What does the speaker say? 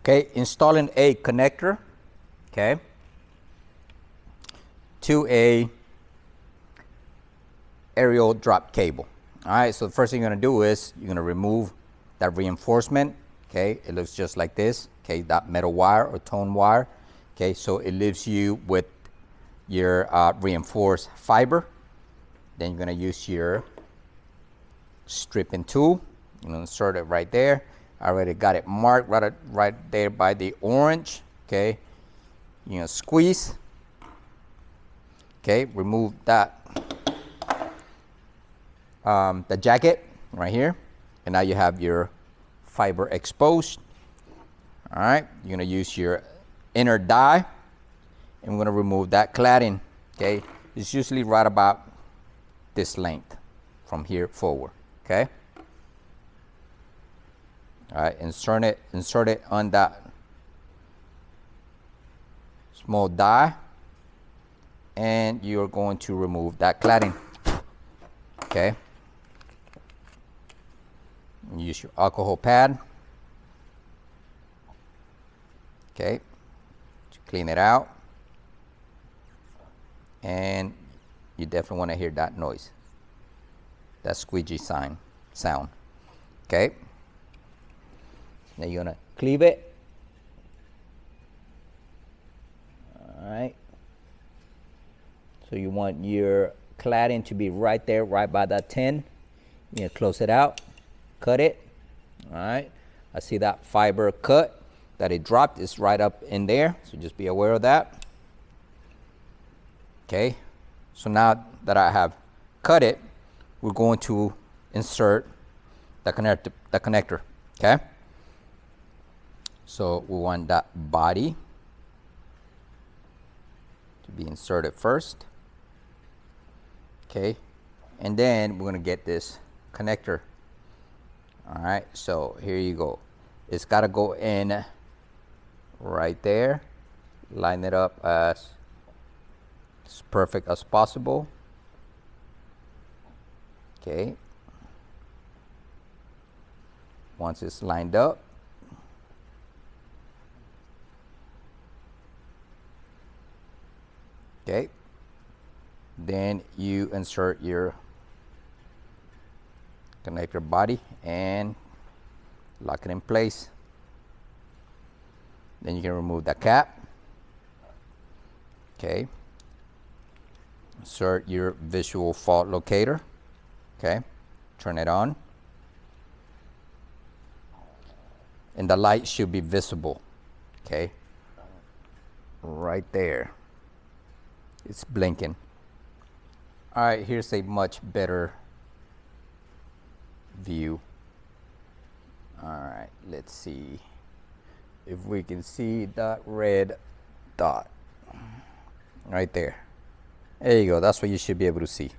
Okay, installing a connector, okay, to a aerial drop cable. All right, so the first thing you're gonna do is you're gonna remove that reinforcement. Okay, it looks just like this. Okay, that metal wire or tone wire. Okay, so it leaves you with your reinforced fiber. Then you're gonna use your stripping tool. You know, insert it right there. I already got it marked right there by the orange. Okay, you know, squeeze. Okay, remove that the jacket right here, and now you have your fiber exposed. All right, you're gonna use your inner die, and we're gonna remove that cladding. Okay, it's usually right about this length from here forward. Okay. All right, insert it on that small die, and you're going to remove that cladding. Okay. Use your alcohol pad. Okay, to clean it out, and you definitely want to hear that noise, that squeegee sound. Okay, now you're gonna cleave it. All right, so you want your cladding to be right there, right by that 10. You're gonna close it out, cut it. All right, I see that fiber cut that it dropped is right up in there, so just be aware of that. Okay, so now that I have cut it, we're going to insert the connector. Okay, so we want that body to be inserted first. Okay, and then we're going to get this connector. All right, so here you go. It's got to go in right there. Line it up as perfect as possible. Okay, once it's lined up, okay, then you insert your connector body and lock it in place. Then you can remove the cap. Okay, insert your visual fault locator. Okay, turn it on, and the light should be visible. Okay, right there, it's blinking. All right, here's a much better view. All right, let's see if we can see that red dot right there. There you go, that's what you should be able to see.